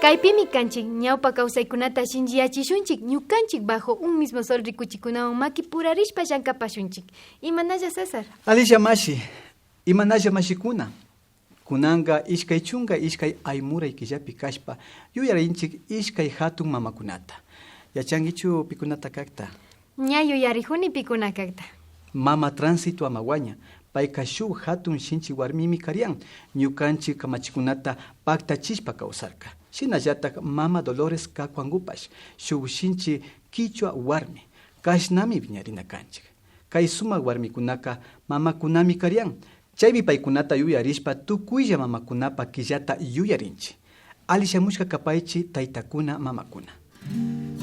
Kaypimi kanchik ñawpa kawsaykunata shinchiyachishunchik ñukanchik bajo un mismo sol rikuchikunawan maki purarishpa llankapashunchik. Imanalla César? Alicia Mashi, imanalla mashikuna. Kunanga ishkay chunga ishkay aymuray killapi kashpa yuyarinchik ishkay hatun mamakunata. Yachangichu pikunata kakta? Ña yuyarijuni pikuna kakta. Mama Tránsito Amaguaña. Payka shuk hatun shinchi warmimi karyan. Ñukanchik kamachikunata paktachishpa kawsarka. Shinallatak Mama Dolores Kakwangupash. Shuk shinchi Quichua warmi. Kashnami viñarina kanchik. Kay sumak warmikunaka mamakunami karyan. Chaymi paykunata yuyarishpa tukuylla mamakunapa killata yuyarinchi. Alishamushka kapaychi taytakuna mamakuna.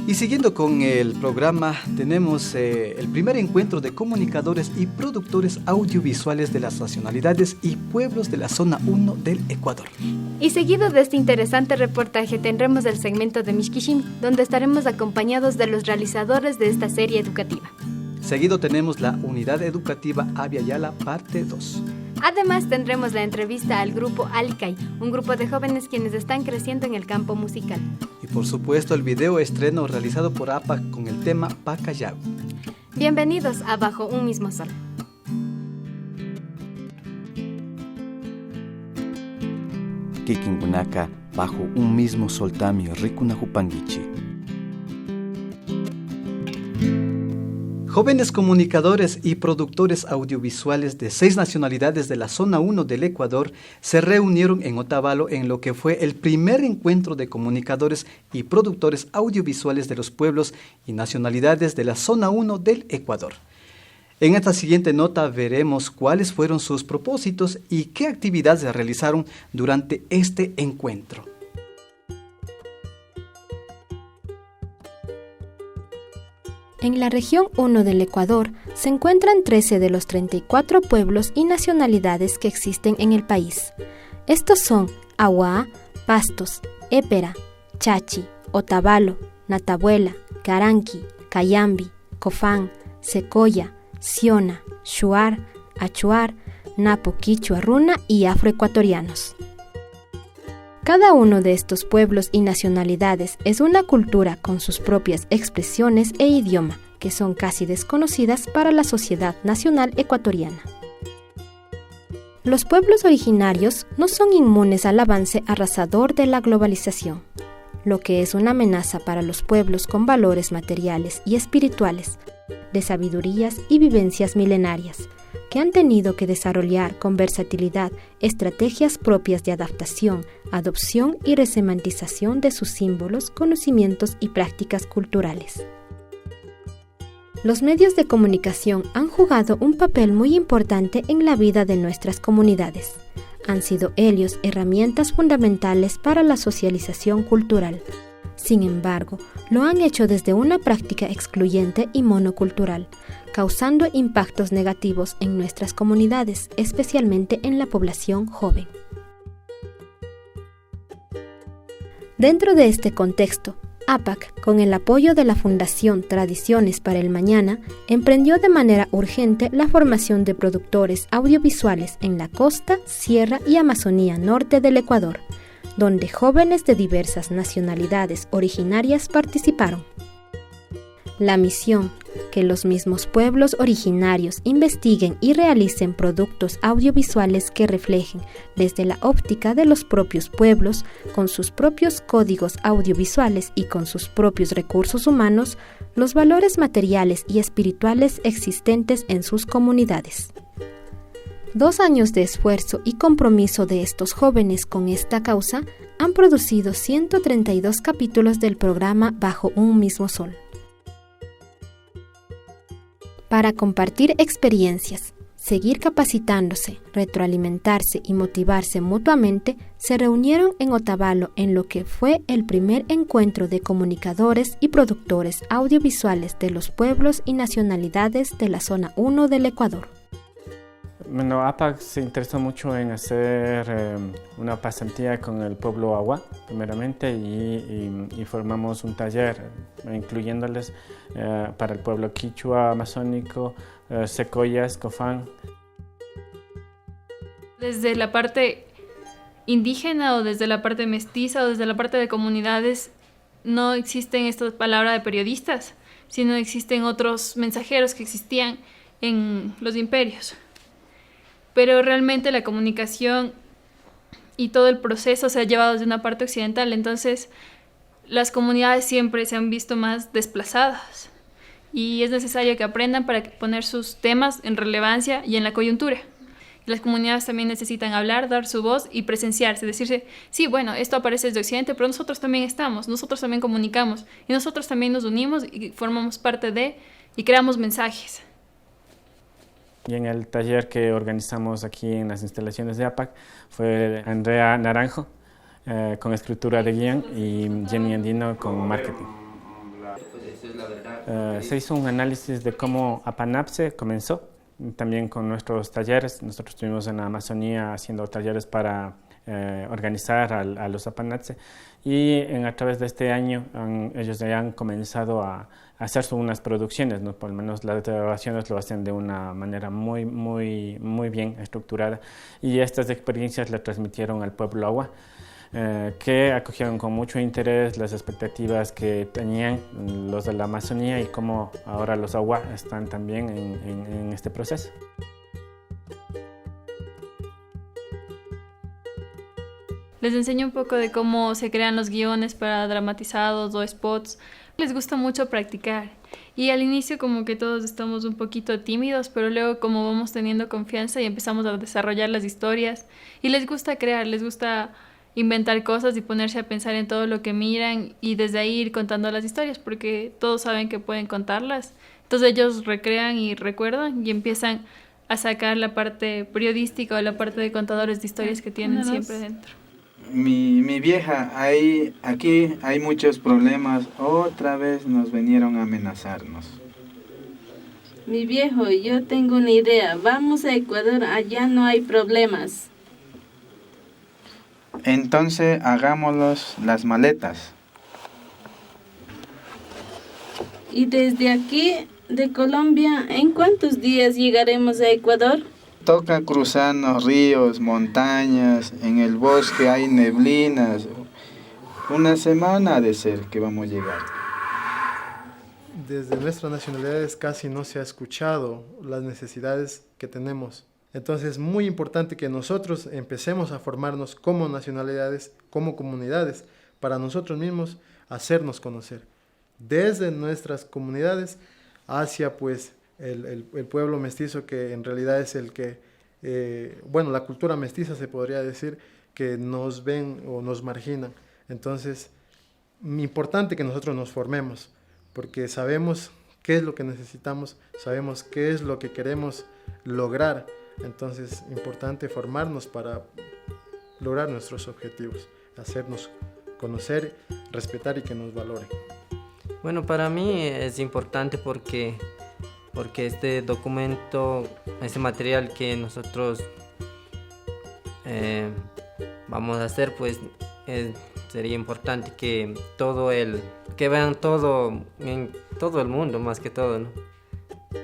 Y siguiendo con el programa, tenemos el primer encuentro de comunicadores y productores audiovisuales de las nacionalidades y pueblos de la zona 1 del Ecuador. Y seguido de este interesante reportaje tendremos el segmento de Mishkishim, donde estaremos acompañados de los realizadores de esta serie educativa. Seguido tenemos la unidad educativa Avia Yala, parte 2. Además tendremos la entrevista al grupo Alicay, un grupo de jóvenes quienes están creciendo en el campo musical. Y por supuesto el video estreno realizado por APAC con el tema Pacayao. Bienvenidos a Bajo un mismo sol. Kikingunaka, bajo un mismo soltami rikunajupanguichi. Jóvenes comunicadores y productores audiovisuales de 6 nacionalidades de la zona 1 del Ecuador se reunieron en Otavalo en lo que fue el primer encuentro de comunicadores y productores audiovisuales de los pueblos y nacionalidades de la zona 1 del Ecuador. En esta siguiente nota veremos cuáles fueron sus propósitos y qué actividades se realizaron durante este encuentro. En la región 1 del Ecuador se encuentran 13 de los 34 pueblos y nacionalidades que existen en el país. Estos son Aguá, Pastos, Épera, Chachi, Otavalo, Natabuela, Caranqui, Cayambi, Cofán, Secoya, Siona, Shuar, Achuar, Napo, Quichua, Runa y afroecuatorianos. Cada uno de estos pueblos y nacionalidades es una cultura con sus propias expresiones e idioma, que son casi desconocidas para la sociedad nacional ecuatoriana. Los pueblos originarios no son inmunes al avance arrasador de la globalización, lo que es una amenaza para los pueblos con valores materiales y espirituales, de sabidurías y vivencias milenarias, que han tenido que desarrollar con versatilidad estrategias propias de adaptación, adopción y resemantización de sus símbolos, conocimientos y prácticas culturales. Los medios de comunicación han jugado un papel muy importante en la vida de nuestras comunidades. Han sido ellos herramientas fundamentales para la socialización cultural. Sin embargo, lo han hecho desde una práctica excluyente y monocultural, causando impactos negativos en nuestras comunidades, especialmente en la población joven. Dentro de este contexto, APAC, con el apoyo de la Fundación Tradiciones para el Mañana, emprendió de manera urgente la formación de productores audiovisuales en la costa, sierra y Amazonía norte del Ecuador, donde jóvenes de diversas nacionalidades originarias participaron. La misión, que los mismos pueblos originarios investiguen y realicen productos audiovisuales que reflejen desde la óptica de los propios pueblos, con sus propios códigos audiovisuales y con sus propios recursos humanos, los valores materiales y espirituales existentes en sus comunidades. 2 años de esfuerzo y compromiso de estos jóvenes con esta causa han producido 132 capítulos del programa Bajo un mismo sol. Para compartir experiencias, seguir capacitándose, retroalimentarse y motivarse mutuamente, se reunieron en Otavalo en lo que fue el primer encuentro de comunicadores y productores audiovisuales de los pueblos y nacionalidades de la zona 1 del Ecuador. Bueno, APAC se interesó mucho en hacer una pasantía con el pueblo Agua, primeramente, y formamos un taller incluyéndoles para el pueblo quichua, amazónico, secoyas, cofán. Desde la parte indígena o desde la parte mestiza o desde la parte de comunidades no existen estas palabras de periodistas, sino existen otros mensajeros que existían en los imperios. Pero realmente la comunicación y todo el proceso se ha llevado desde una parte occidental, entonces las comunidades siempre se han visto más desplazadas y es necesario que aprendan para poner sus temas en relevancia y en la coyuntura. Las comunidades también necesitan hablar, dar su voz y presenciarse, decirse, sí, bueno, esto aparece desde Occidente, pero nosotros también estamos, nosotros también comunicamos y nosotros también nos unimos y formamos parte de y creamos mensajes. Y en el taller que organizamos aquí en las instalaciones de APAC fue Andrea Naranjo con escritura de guión y Jenny Andino con marketing. Se hizo un análisis de cómo APANAPSE comenzó, también con nuestros talleres. Nosotros estuvimos en la Amazonía haciendo talleres para organizar a los APANAPSE y a través de este año ellos ya han comenzado a hacer unas producciones, ¿no? Por lo menos las grabaciones lo hacen de una manera muy bien estructurada y estas experiencias las transmitieron al pueblo Agua, que acogieron con mucho interés las expectativas que tenían los de la Amazonía y cómo ahora los Agua están también en este proceso. Les enseño un poco de cómo se crean los guiones para dramatizados o spots. Les gusta mucho practicar y al inicio como que todos estamos un poquito tímidos, pero luego como vamos teniendo confianza y empezamos a desarrollar las historias y les gusta crear, les gusta inventar cosas y ponerse a pensar en todo lo que miran y desde ahí ir contando las historias porque todos saben que pueden contarlas. Entonces ellos recrean y recuerdan y empiezan a sacar la parte periodística o la parte de contadores de historias que tienen siempre dentro. Mi vieja, aquí hay muchos problemas, otra vez nos vinieron a amenazarnos. Mi viejo, yo tengo una idea, vamos a Ecuador, allá no hay problemas. Entonces hagámoslos las maletas. Y desde aquí, de Colombia, ¿en cuántos días llegaremos a Ecuador? Toca cruzarnos ríos, montañas, en el bosque hay neblinas. Una semana ha de ser que vamos a llegar. Desde nuestras nacionalidades casi no se ha escuchado las necesidades que tenemos. Entonces es muy importante que nosotros empecemos a formarnos como nacionalidades, como comunidades, para nosotros mismos hacernos conocer. Desde nuestras comunidades hacia pues el pueblo mestizo, que en realidad es el que, la cultura mestiza se podría decir, que nos ven o nos marginan. Entonces, importante que nosotros nos formemos, porque sabemos qué es lo que necesitamos, sabemos qué es lo que queremos lograr. Entonces, importante formarnos para lograr nuestros objetivos, hacernos conocer, respetar y que nos valoren. Bueno, para mí es importante porque este documento, este material que nosotros vamos a hacer, pues sería importante que vean todo en todo el mundo, más que todo, ¿no?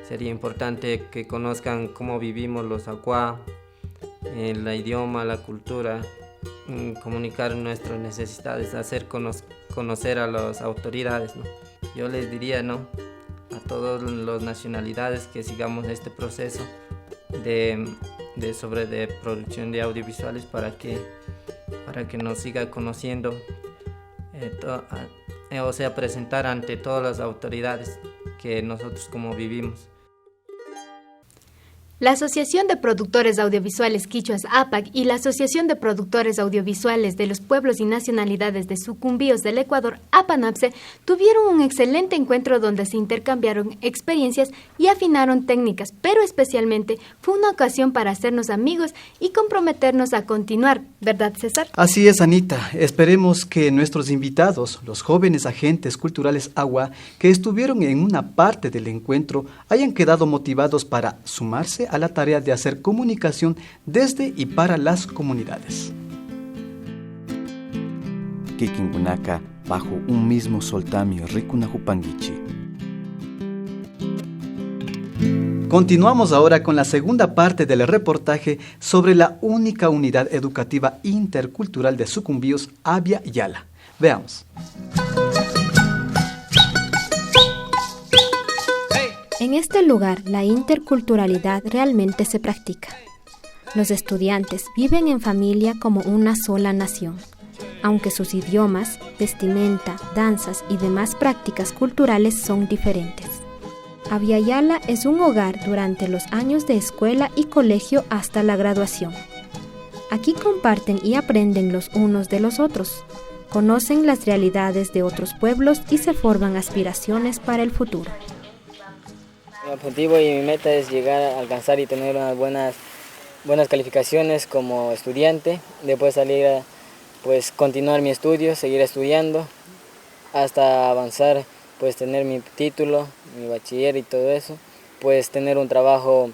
Sería importante que conozcan cómo vivimos los Agua, el idioma, la cultura, comunicar nuestras necesidades, hacer conocer a las autoridades, ¿no? Yo les diría, ¿no?, a todas las nacionalidades que sigamos este proceso de producción de audiovisuales para que nos siga conociendo, presentar ante todas las autoridades que nosotros como vivimos. La Asociación de Productores Audiovisuales Quichuas APAC y la Asociación de Productores Audiovisuales de los Pueblos y Nacionalidades de Sucumbíos del Ecuador, APANAPSE, tuvieron un excelente encuentro donde se intercambiaron experiencias y afinaron técnicas, pero especialmente fue una ocasión para hacernos amigos y comprometernos a continuar, ¿verdad, César? Así es, Anita. Esperemos que nuestros invitados, los jóvenes agentes culturales Agua, que estuvieron en una parte del encuentro, hayan quedado motivados para sumarse a la tarea de hacer comunicación desde y para las comunidades. Kikingunaka, bajo un mismo soltami Rikunahupangichi. Continuamos ahora con la segunda parte del reportaje sobre la única unidad educativa intercultural de Sucumbíos, Abya Yala. Veamos. En este lugar, la interculturalidad realmente se practica. Los estudiantes viven en familia como una sola nación, aunque sus idiomas, vestimenta, danzas y demás prácticas culturales son diferentes. Abya Yala es un hogar durante los años de escuela y colegio hasta la graduación. Aquí comparten y aprenden los unos de los otros, conocen las realidades de otros pueblos y se forman aspiraciones para el futuro. Mi objetivo y mi meta es llegar a alcanzar y tener unas buenas calificaciones como estudiante, después salir a continuar mi estudio, seguir estudiando hasta avanzar, pues tener mi título, mi bachiller y todo eso, pues tener un trabajo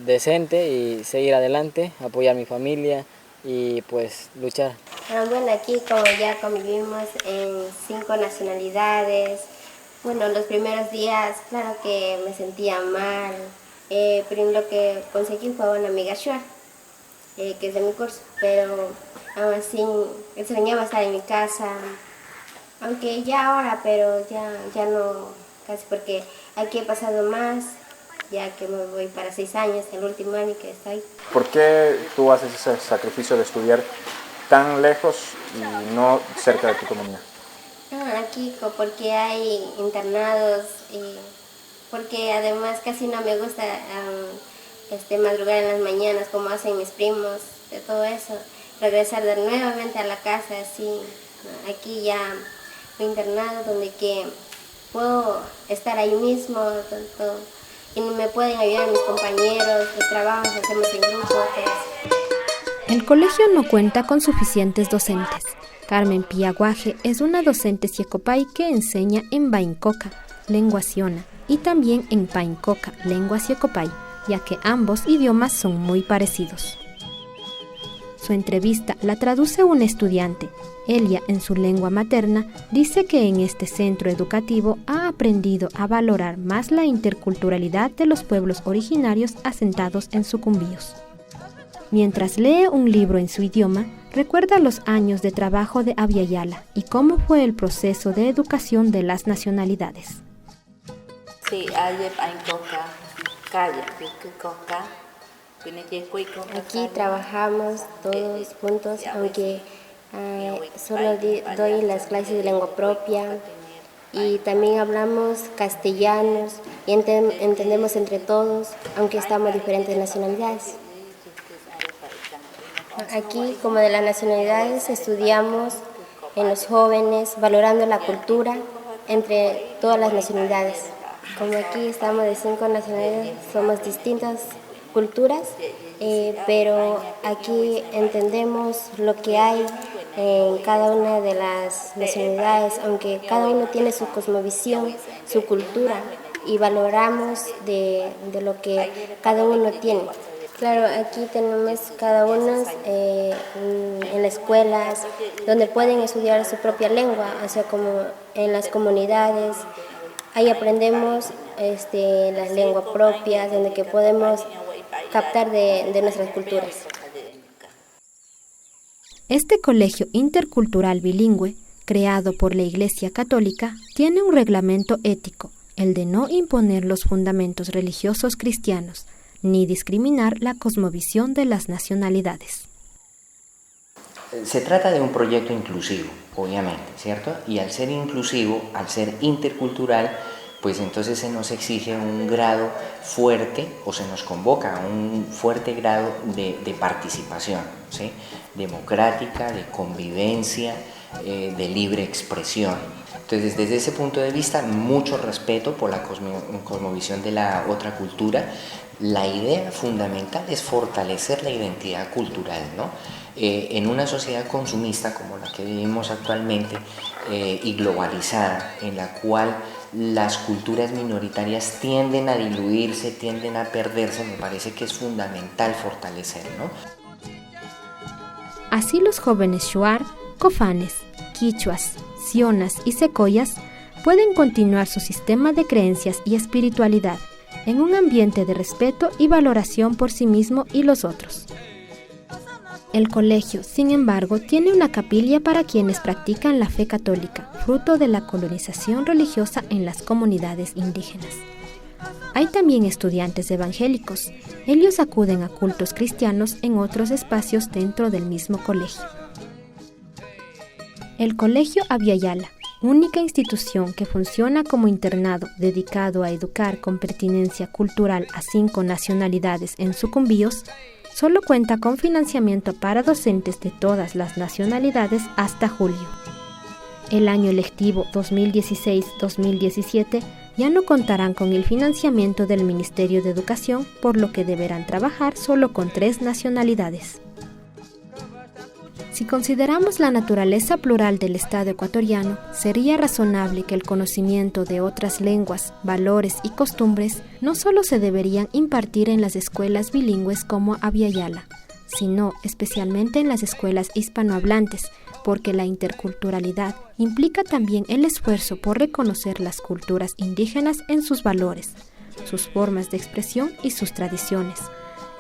decente y seguir adelante, apoyar a mi familia y pues luchar. Bueno, aquí como ya convivimos en 5 nacionalidades, bueno, los primeros días, claro que me sentía mal, pero lo que conseguí fue una amiga Shuar, que es de mi curso, pero aún así extrañaba estar en mi casa, aunque ya ahora, pero ya no, casi porque aquí he pasado más, ya que me voy para 6 años, el último año que estoy. ¿Por qué tú haces ese sacrificio de estudiar tan lejos y no cerca de tu comunidad? Aquí porque hay internados, porque además casi no me gusta madrugar en las mañanas como hacen mis primos, de todo eso, regresar nuevamente a la casa, así, aquí ya un internado donde que puedo estar ahí mismo, tanto, y me pueden ayudar mis compañeros, los trabajos hacemos en grupo, todo eso. El colegio no cuenta con suficientes docentes. Carmen Piaguaje es una docente siecopay que enseña en Baincoca, lengua siona, y también en Paincoca, lengua siecopay, ya que ambos idiomas son muy parecidos. Su entrevista la traduce un estudiante. Elia, en su lengua materna, dice que en este centro educativo ha aprendido a valorar más la interculturalidad de los pueblos originarios asentados en Sucumbíos. Mientras lee un libro en su idioma, recuerda los años de trabajo de Abya Yala y cómo fue el proceso de educación de las nacionalidades. Sí, aquí trabajamos todos juntos, aunque solo doy las clases de lengua propia y también hablamos castellanos y entendemos entre todos, aunque estamos diferentes nacionalidades. Aquí, como de las nacionalidades, estudiamos en los jóvenes, valorando la cultura entre todas las nacionalidades. Como aquí estamos de 5 nacionalidades, somos distintas culturas, pero aquí entendemos lo que hay en cada una de las nacionalidades, aunque cada uno tiene su cosmovisión, su cultura, y valoramos de lo que cada uno tiene. Claro, aquí tenemos cada uno en las escuelas donde pueden estudiar su propia lengua, o sea, como en las comunidades. Ahí aprendemos las lenguas propias, donde que podemos captar de nuestras culturas. Este colegio intercultural bilingüe, creado por la Iglesia Católica, tiene un reglamento ético, el de no imponer los fundamentos religiosos cristianos, ni discriminar la cosmovisión de las nacionalidades. Se trata de un proyecto inclusivo, obviamente, ¿cierto? Y al ser inclusivo, al ser intercultural, pues entonces se nos exige un grado fuerte, o se nos convoca a un fuerte grado de participación, ¿sí? Democrática, de convivencia, de libre expresión. Entonces, desde ese punto de vista, mucho respeto por la cosmovisión de la otra cultura. La idea fundamental es fortalecer la identidad cultural, ¿no? En una sociedad consumista como la que vivimos actualmente y globalizada, en la cual las culturas minoritarias tienden a diluirse, tienden a perderse, me parece que es fundamental fortalecer, ¿no? Así los jóvenes shuar, cofanes, quichuas, sionas y secoyas pueden continuar su sistema de creencias y espiritualidad, en un ambiente de respeto y valoración por sí mismo y los otros. El colegio, sin embargo, tiene una capilla para quienes practican la fe católica, fruto de la colonización religiosa en las comunidades indígenas. Hay también estudiantes evangélicos. Ellos acuden a cultos cristianos en otros espacios dentro del mismo colegio. El Colegio Abya-Yala, única institución que funciona como internado dedicado a educar con pertinencia cultural a 5 nacionalidades en Sucumbíos, solo cuenta con financiamiento para docentes de todas las nacionalidades hasta julio. El año lectivo 2016-2017 ya no contarán con el financiamiento del Ministerio de Educación, por lo que deberán trabajar solo con 3 nacionalidades. Si consideramos la naturaleza plural del Estado ecuatoriano, sería razonable que el conocimiento de otras lenguas, valores y costumbres no solo se deberían impartir en las escuelas bilingües como Abya-Yala, sino especialmente en las escuelas hispanohablantes, porque la interculturalidad implica también el esfuerzo por reconocer las culturas indígenas en sus valores, sus formas de expresión y sus tradiciones.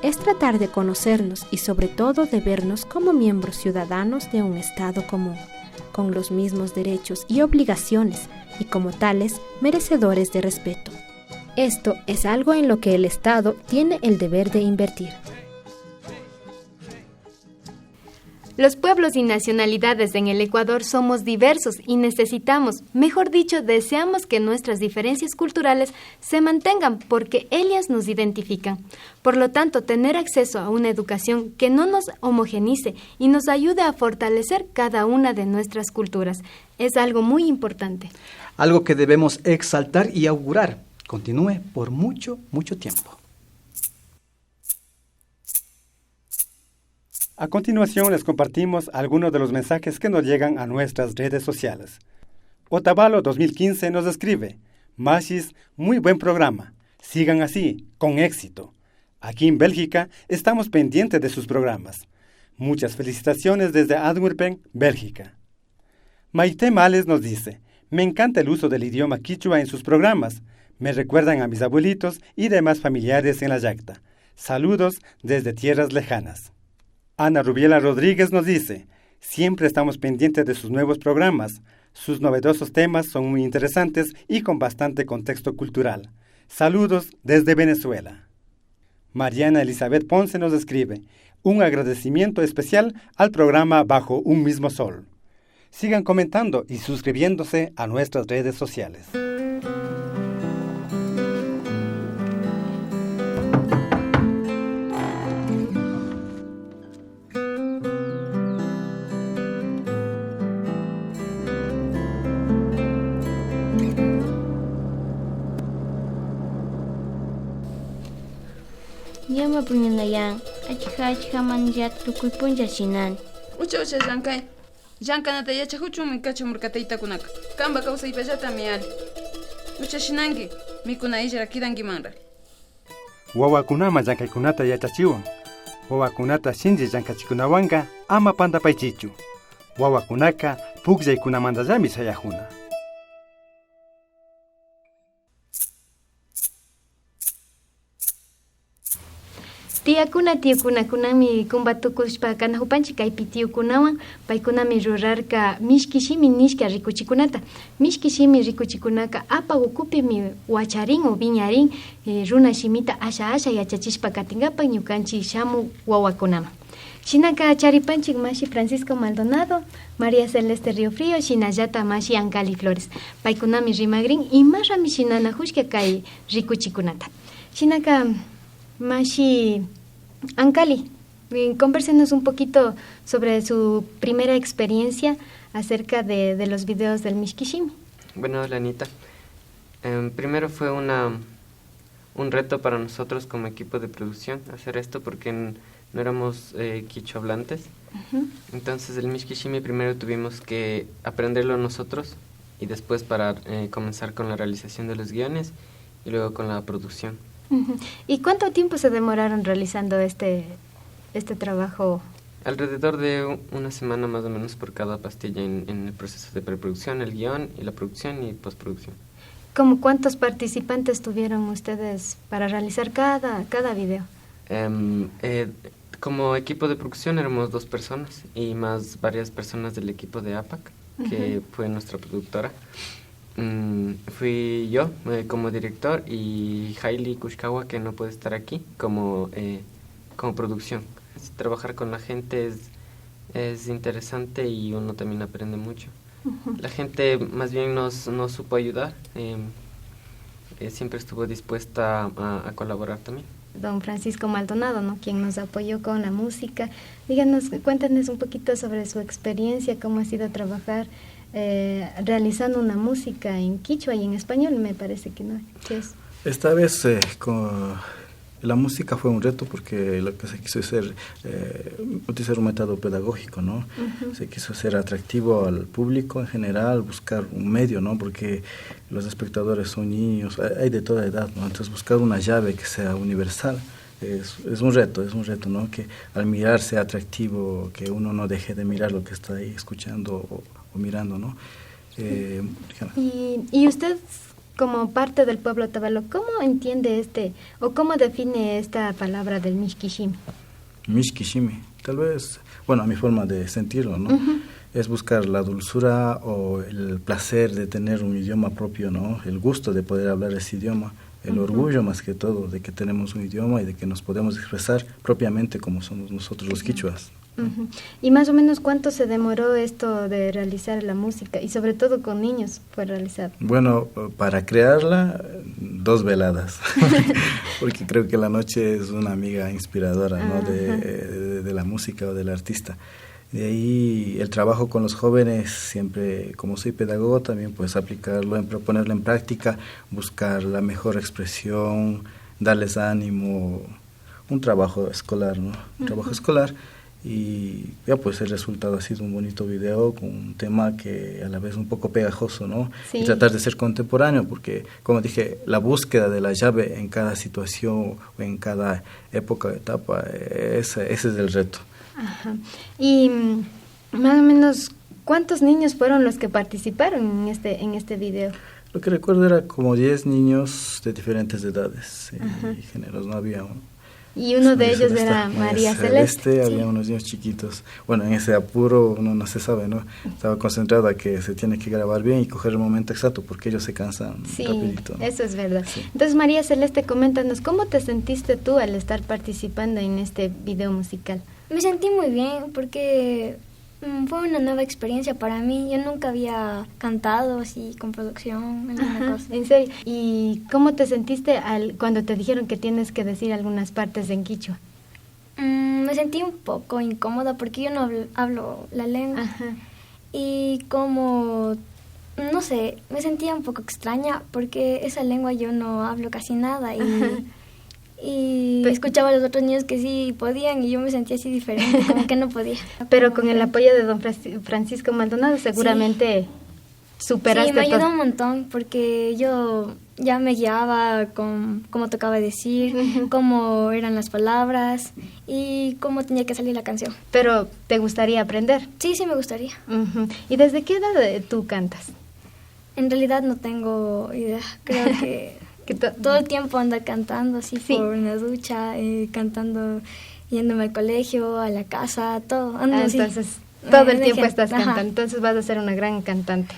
Es tratar de conocernos y sobre todo de vernos como miembros ciudadanos de un Estado común, con los mismos derechos y obligaciones y como tales merecedores de respeto. Esto es algo en lo que el Estado tiene el deber de invertir. Los pueblos y nacionalidades en el Ecuador somos diversos y necesitamos, mejor dicho, deseamos que nuestras diferencias culturales se mantengan porque ellas nos identifican. Por lo tanto, tener acceso a una educación que no nos homogenice y nos ayude a fortalecer cada una de nuestras culturas es algo muy importante. Algo que debemos exaltar y augurar continúe por mucho, mucho tiempo. A continuación les compartimos algunos de los mensajes que nos llegan a nuestras redes sociales. Otavalo 2015 nos escribe: Mashis, muy buen programa. Sigan así, con éxito. Aquí en Bélgica estamos pendientes de sus programas. Muchas felicitaciones desde Antwerpen, Bélgica. Maite Males nos dice: me encanta el uso del idioma quichua en sus programas. Me recuerdan a mis abuelitos y demás familiares en la Yacta. Saludos desde tierras lejanas. Ana Rubiela Rodríguez nos dice: siempre estamos pendientes de sus nuevos programas. Sus novedosos temas son muy interesantes y con bastante contexto cultural. Saludos desde Venezuela. Mariana Elizabeth Ponce nos escribe: un agradecimiento especial al programa Bajo un mismo sol. Sigan comentando y suscribiéndose a nuestras redes sociales. Llama puñalayan, achija manjat tukuy punja shinan. Ucha llankay. Llankanata yachahuchumi kachamurkatayta kunaka. Kamba kawsaypallata miyari. Ucha shinanki, mikuna illa kidankimanra. Wawakunama llankaykunata yachachiwan. Wawakunata shinji llankachikunawanqa ama pandapaychichu. Wawakunaka pukllaykunamantallami sayajuna. Tiyakuna kunami kumbatukushpa kanahupanchik kaypi tiyukunawan paykunami rurarka mishkishimi nishka rikuchikunata. Mishkishimi rikuchikunaka apa ukupimi wacharin o viñarin runa shimita asha yachachishpa katingapan ñukanchik shamu wawakunaman. Shinaka charipanchik mashi Francisco Maldonado, María Celeste Río Frío, shinallata mashi Ancali Flores. Paykunami rimagrin imarrami shinanahushka kay rikuchikunata. Shinaka mashi Ancali, convérsenos un poquito sobre su primera experiencia acerca de los videos del Mishkishimi. Bueno, hola Anita. Primero fue un reto para nosotros como equipo de producción hacer esto porque no éramos quichua hablantes. Entonces el Mishkishimi primero tuvimos que aprenderlo nosotros y después para comenzar con la realización de los guiones y luego con la producción. ¿Y cuánto tiempo se demoraron realizando este trabajo? Alrededor de una semana más o menos por cada pastilla en el proceso de preproducción, el guión y la producción y postproducción. ¿Cómo cuántos participantes tuvieron ustedes para realizar cada video? Como equipo de producción éramos 2 personas y más varias personas del equipo de APAC, que fue nuestra productora. Fui yo como director y Hailey Kushkawa, que no puede estar aquí, como producción. Trabajar con la gente es interesante y uno también aprende mucho. La gente más bien nos supo ayudar, siempre estuvo dispuesta a colaborar también. Don Francisco Maldonado, ¿no?, quien nos apoyó con la música. Díganos, cuéntenos un poquito sobre su experiencia, cómo ha sido trabajar realizando una música en quichua y en español, me parece que no. ¿Qué es? Esta vez la música fue un reto porque lo que se quiso hacer, utilizar un método pedagógico, ¿no? Se quiso hacer atractivo al público en general, buscar un medio, ¿no? Porque los espectadores son niños, hay de toda edad, ¿no? Entonces buscar una llave que sea universal es un reto, ¿no? Que al mirar sea atractivo, que uno no deje de mirar lo que está ahí escuchando o mirando, ¿no? Y usted, como parte del pueblo Otavalo, ¿cómo entiende o cómo define esta palabra del mishkishimi? Mishkishimi, tal vez, bueno, a mi forma de sentirlo, ¿no? Es buscar la dulzura o el placer de tener un idioma propio, ¿no? El gusto de poder hablar ese idioma, el orgullo más que todo de que tenemos un idioma y de que nos podemos expresar propiamente como somos nosotros los quichuas. ¿Y más o menos cuánto se demoró esto de realizar la música? Y sobre todo con niños fue realizado. Bueno, para crearla, 2 veladas, porque creo que la noche es una amiga inspiradora, ¿no? de la música o del artista. De ahí el trabajo con los jóvenes, siempre como soy pedagogo también pues aplicarlo, ponerlo en práctica, buscar la mejor expresión, darles ánimo, un trabajo escolar, ¿no? Un trabajo escolar. Y ya pues el resultado ha sido un bonito video con un tema que a la vez un poco pegajoso, ¿no? Sí. Y tratar de ser contemporáneo, porque como dije, la búsqueda de la llave en cada situación o en cada época, etapa, ese es el reto. Ajá. Y más o menos, ¿cuántos niños fueron los que participaron en este video? Lo que recuerdo era como 10 niños de diferentes edades y géneros, no había y uno de ellos era María Celeste. Había unos niños chiquitos. Bueno, en ese apuro uno no se sabe, ¿no? Estaba concentrada que se tiene que grabar bien y coger el momento exacto porque ellos se cansan rapidito, ¿no? Eso es verdad. Sí. Entonces, María Celeste, coméntanos, ¿cómo te sentiste tú al estar participando en este video musical? Me sentí muy bien porque fue una nueva experiencia para mí. Yo nunca había cantado así con producción, alguna cosa. ¿En serio? ¿Y cómo te sentiste cuando te dijeron que tienes que decir algunas partes en quichua? Me sentí un poco incómoda porque yo no hablo la lengua. Y como, no sé, me sentía un poco extraña porque esa lengua yo no hablo casi nada y escuchaba a los otros niños que sí podían y yo me sentía así diferente, como que no podía. Pero con el apoyo de don Francisco Maldonado seguramente superaste todo. Sí, me ayudó un montón porque yo ya me guiaba con cómo tocaba decir, cómo eran las palabras y cómo tenía que salir la canción. ¿Pero te gustaría aprender? Sí, me gustaría. ¿Y desde qué edad tú cantas? En realidad no tengo idea, creo que todo el tiempo anda cantando así por una ducha, cantando, yéndome al colegio, a la casa, todo. Entonces, todo el tiempo estás cantando, entonces vas a ser una gran cantante.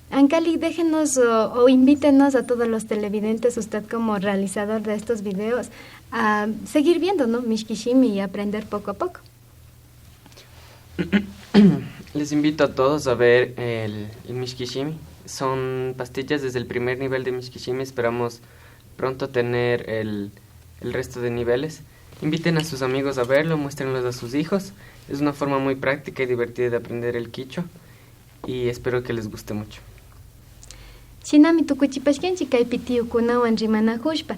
Ancali, déjenos o invítenos a todos los televidentes, usted como realizador de estos videos, a seguir viendo, ¿no?, Mishkishimi y aprender poco a poco. Les invito a todos a ver el Mishkishimi. Son pastillas desde el primer nivel de Mishkishimi. Esperamos pronto tener el resto de niveles. Inviten a sus amigos a verlo, muéstrenlos a sus hijos. Es una forma muy práctica y divertida de aprender el quichua y espero que les guste mucho. Shinami tukuchipashkenchik kaypi tiyukunawan rimanakushpa,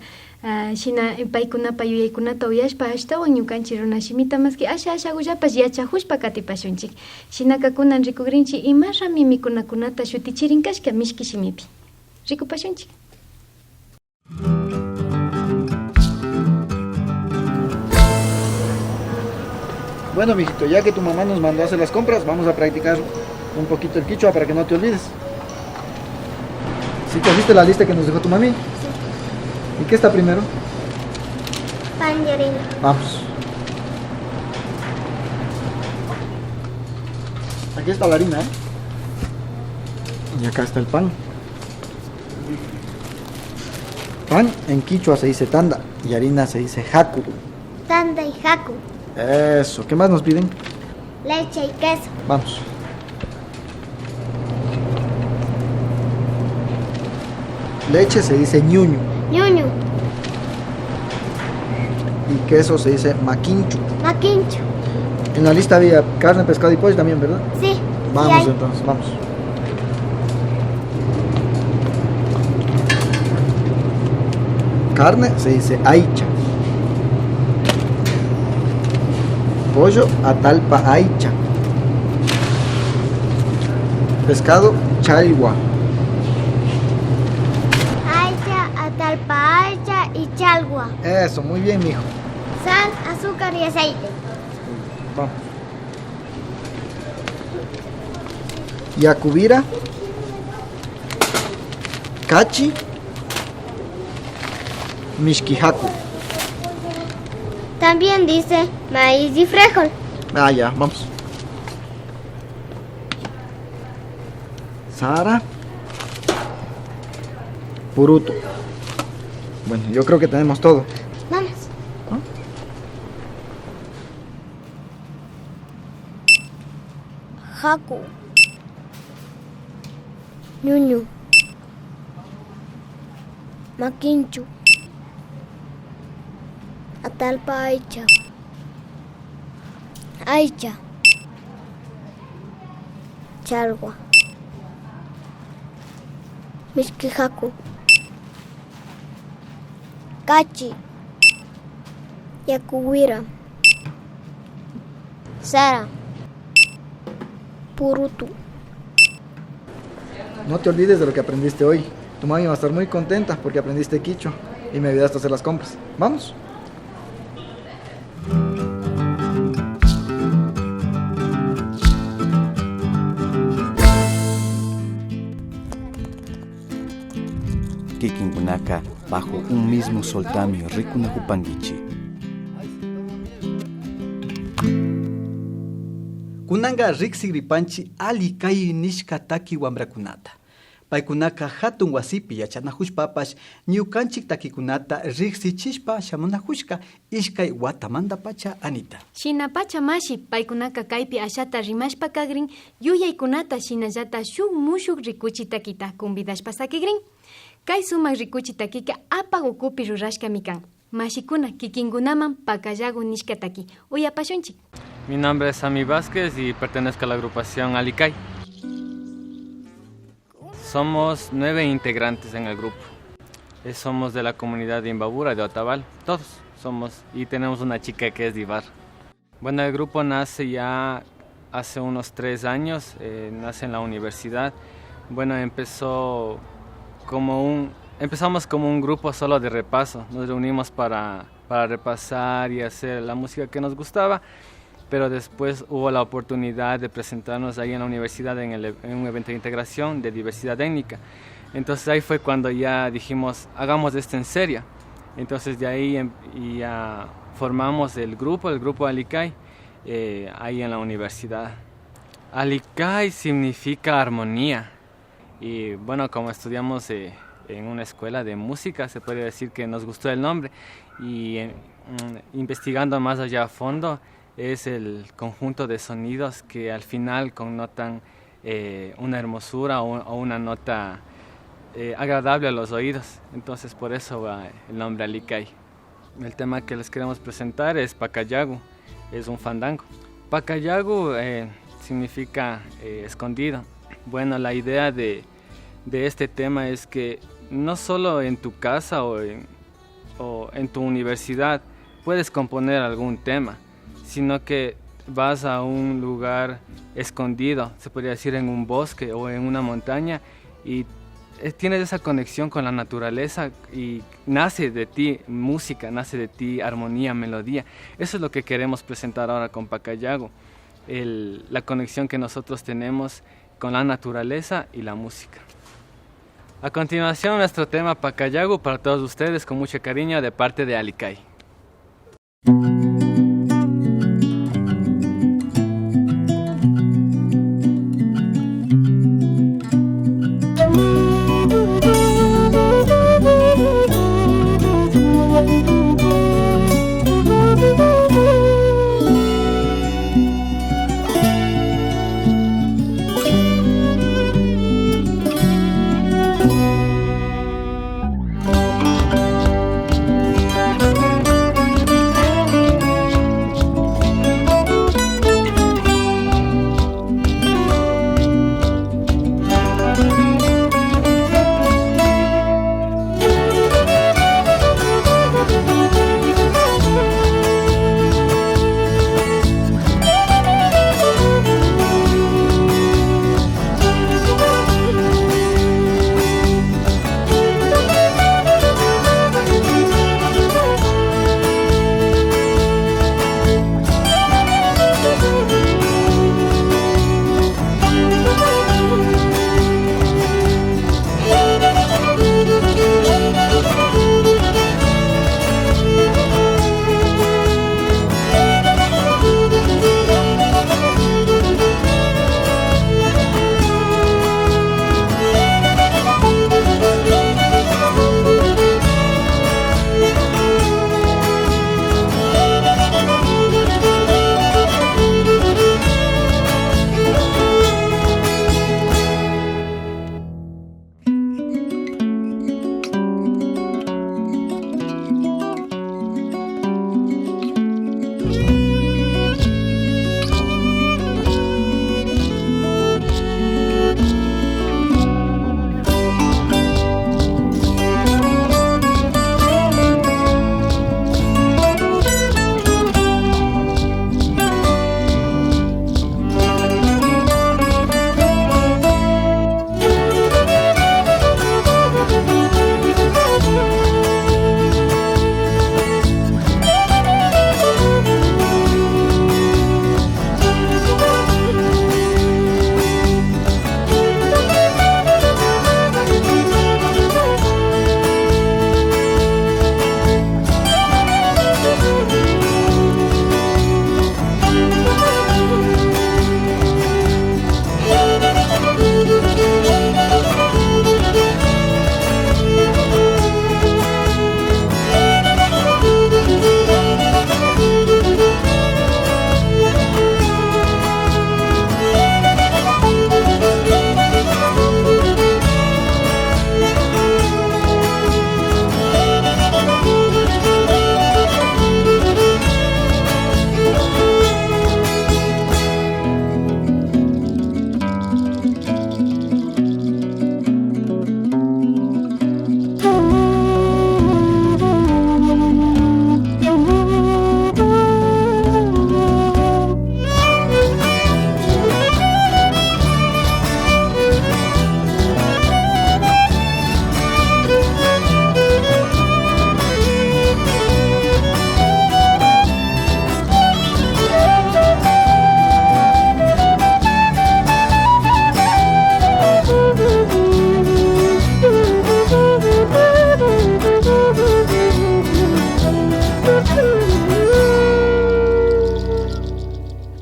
shina paykunapa yuyaykunata uyashpa ashtawan ñukanchik runashimita maski ashagullapash yachahushpa katipashunchik. Shinaka kunan rikugrinchik ima rami mikunakunata shutichirinkashka Mishkishimipi. Rikupashunchik. Bueno, mijito, ya que tu mamá nos mandó a hacer las compras, vamos a practicar un poquito el quichua para que no te olvides. ¿Sí te viste la lista que nos dejó tu mami? Sí. ¿Y qué está primero? Pan y harina. Vamos. Aquí está la harina, ¿eh? Y acá está el pan. Pan en quichua se dice tanda y harina se dice jacu. Tanda y jacu. Eso. ¿Qué más nos piden? Leche y queso. Vamos. Leche se dice ñuñu. Ñuñu. Y queso se dice maquinchu. Maquinchu. En la lista había carne, pescado y pollo también, ¿verdad? Sí. Vamos sí entonces, vamos. Carne se dice aicha. Pollo, atalpa aicha. Pescado, chalgua. Aicha, atalpa aicha y chalgua. Eso, muy bien, mijo. Sal, azúcar y aceite. Vamos. Yacubira, cachi, mishkihaku. También dice maíz y frijol. Ah, ya, vamos. Sara, puruto. Bueno, yo creo que tenemos todo. Vamos. ¿Ah? Jacu. Ñuñu. Maquinchu. Atalpa aicha. Aicha. Chalgua. Mishkihaku. Cachi. Yacuhuira. Sara. Purutu. No te olvides de lo que aprendiste hoy. Tu mami va a estar muy contenta porque aprendiste quichua y me ayudaste a hacer las compras. ¿Vamos? Kikinkunaka bajo un mismo soltamio rikunahupangichi. Kunanga riksiripanchi ali kai nishkataki wambrakunata. Paikunaka hatun wasipi yachanahushpapash ñukanchik takikunata riksichishpa shamunahushka ishkay watamanta pacha anita. Shina pacha mashi paikunaka kaypi ashata rimashpa kagrin yuyaykunata shinallata shuk mushuk rikuchi takita convidashpa sakigrin. Kay sumak rikuchi takika apa ukupi rurashkami kan. Mashikuna kikinkunaman pakallagu nishkataki. Uyapashunchik. Mi nombre es Sami Vázquez y pertenezco a la agrupación Alicay. Somos 9 integrantes en el grupo. Somos de la comunidad de Imbabura, de Otavalo. Todos somos. Y tenemos una chica que es de Ibarra. Bueno, el grupo nace ya hace unos 3 años. Nace en la universidad. Bueno, empezamos como un grupo solo de repaso. Nos reunimos para repasar y hacer la música que nos gustaba. Pero después hubo la oportunidad de presentarnos ahí en la universidad en un evento de integración de diversidad étnica. Entonces ahí fue cuando ya dijimos, hagamos esto en serio. Entonces de ahí ya formamos el grupo Alicay, ahí en la universidad. Alicay significa armonía. Y bueno, como estudiamos en una escuela de música, se puede decir que nos gustó el nombre. Y investigando más allá a fondo, es el conjunto de sonidos que al final connotan una hermosura o una nota agradable a los oídos. Entonces por eso va el nombre Alicay. El tema que les queremos presentar es Pacayagu, es un fandango. Pacayagu significa escondido. Bueno, la idea de este tema es que no solo en tu casa o en tu universidad puedes componer algún tema, sino que vas a un lugar escondido, se podría decir en un bosque o en una montaña, y tienes esa conexión con la naturaleza y nace de ti música, nace de ti armonía, melodía. Eso es lo que queremos presentar ahora con Pacayagu, la conexión que nosotros tenemos con la naturaleza y la música. A continuación, nuestro tema Pacayagu para todos ustedes con mucho cariño de parte de Alicay.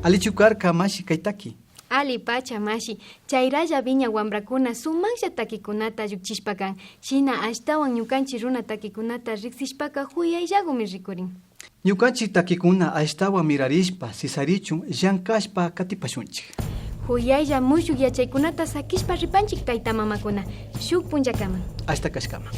Alichukarka mashi kaitaki. Ali pacha mashi, chayraya viña wambrakuna sumansha takikunata yukchishpakan. Shina ashtawan ñukanchi runa takikunata riksishpaka huyayllagumi rikurin. Ñukanchi takikuna ashtawan mirarishpa, sisarichun, llankashpa katipashunchik. Huyaylla mushuk yachaykunata sakishpa ripanchik tayta mamakuna. Shuk punllakaman. Hasta kashkama.